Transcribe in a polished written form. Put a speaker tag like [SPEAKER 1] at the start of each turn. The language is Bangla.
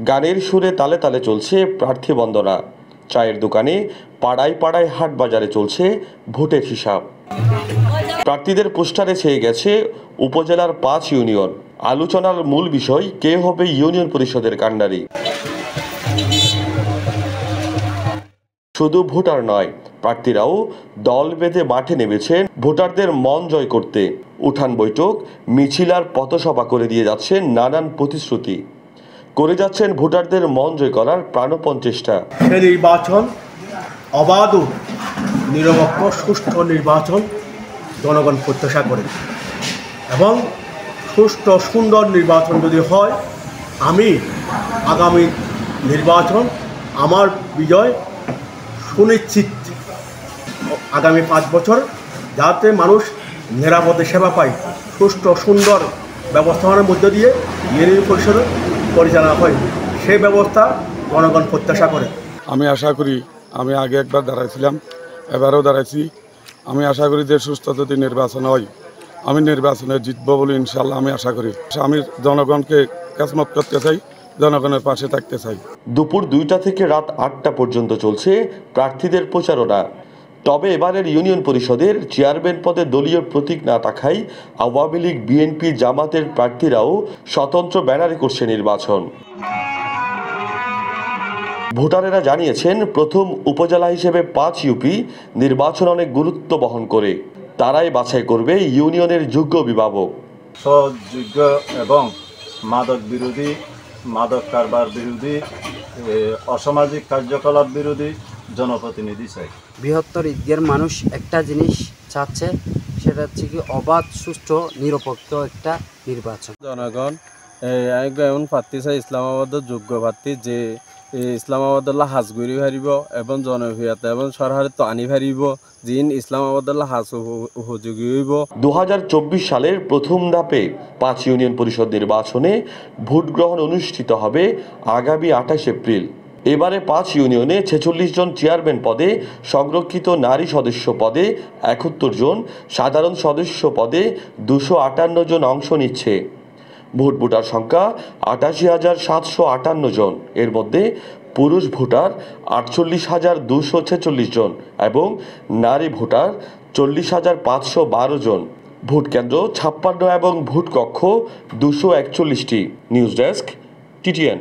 [SPEAKER 1] গানের সুরে তালে তালে চলছে প্রার্থী বন্দনা। চায়ের দোকানে, পাড়ায় পাড়ায় হাট বাজারে চলছে ভোটের হিসাব। প্রার্থীদের পোস্টারে ছেয়ে গেছে উপজেলার 5 ইউনিয়ন। আলোচনার মূল বিষয় কে হবে ইউনিয়ন পরিষদের কাণ্ডারি। শুধু ভোটার নয়, প্রার্থীরাও দল বেঁধে মাঠে নেমেছেন ভোটারদের মন জয় করতে। উঠান বৈঠক, মিছিল আর পথসভা করে দিয়ে যাচ্ছেন নানান প্রতিশ্রুতি, করে যাচ্ছেন ভোটারদের মন জয় করার প্রাণপণ চেষ্টা।
[SPEAKER 2] নির্বাচন অবাধ, নিরপেক্ষ, সুষ্ঠু নির্বাচন জনগণ প্রত্যাশা করে এবং সুষ্ঠু সুন্দর নির্বাচন যদি হয়, আমি আগামী নির্বাচন আমার বিজয় সুনিশ্চিত। আগামী 5 বছর যাতে মানুষ নিরাপদে সেবা পায়, সুষ্ঠু সুন্দর ব্যবস্থাপনার মধ্য দিয়ে ইউনিয়ন পরিষদ পরিচালনা হয়, সেই ব্যবস্থা জনগণ প্রত্যাশা করে।
[SPEAKER 3] আমি আশা করি, আমি আগে একবার দাঁড়াইছিলাম, এবারও দাঁড়াইছি, আমি আশা করি যে সুস্থ যদি নির্বাচন হয়, আমি নির্বাচনে জিতবো বলে ইনশাল্লাহ আমি আশা করি। আমি জনগণকে কাজমত করতে চাই, জনগণের পাশে থাকতে চাই।
[SPEAKER 1] দুপুর 2টা থেকে রাত 8টা পর্যন্ত চলছে প্রার্থীদের প্রচারণা। তবে এবারের ইউনিয়ন পরিষদের চেয়ারম্যান পদে দলীয় প্রতীক না থাকায় আওয়ামী লীগ, বিএনপি, জামাতের প্রার্থীরাও স্বতন্ত্র ব্যানারে করছে নির্বাচন। ভোটারেরা জানিয়েছেন, প্রথম উপজেলা হিসেবে 5 ইউপি নির্বাচন অনেক গুরুত্ব বহন করে। তারাই বাছাই করবে ইউনিয়নের যোগ্য অভিভাবক।
[SPEAKER 4] সযোগ্য এবং মাদক বিরোধী, মাদক কারবার বিরোধী, অসামাজিক কার্যকলাপ বিরোধী জনপ্রতিনিধি চাই। বৃহত্তর ঈদগার মানুষ একটা জিনিস চাচ্ছে, সেটা হচ্ছে কি অবাধ, সুষ্ঠু, নিরপেক্ষ একটা নির্বাচন।
[SPEAKER 5] জনগণ এমন প্রার্থী চাই, ইসলামাবাদের যোগ্য প্রার্থী, যে ইসলামাবাদুল্লাহ হাজ ঘুরি হারিব এবং জনপ্রিয়তা এবং সরকারের তো আনি হারিব, যিন ইসলামাবাদুল্লাহ হাজ উপযোগী হইব।
[SPEAKER 1] 2024 সালের প্রথম ধাপে 5 ইউনিয়ন পরিষদ নির্বাচনে ভোট গ্রহণ অনুষ্ঠিত হবে আগামী 28 এপ্রিল। এবারে 5 ইউনিয়নে 46 জন চেয়ারম্যান পদে, সংরক্ষিত নারী সদস্য পদে 71 জন, সাধারণ সদস্য পদে 258 জন অংশ নিচ্ছে। ভোটার সংখ্যা 88,758 জন। এর মধ্যে পুরুষ ভোটার 48,246 জন এবং নারী ভোটার 40,512 জন। ভোট কেন্দ্র 56 এবং ভোট কক্ষ 241টি। News desk, TTN।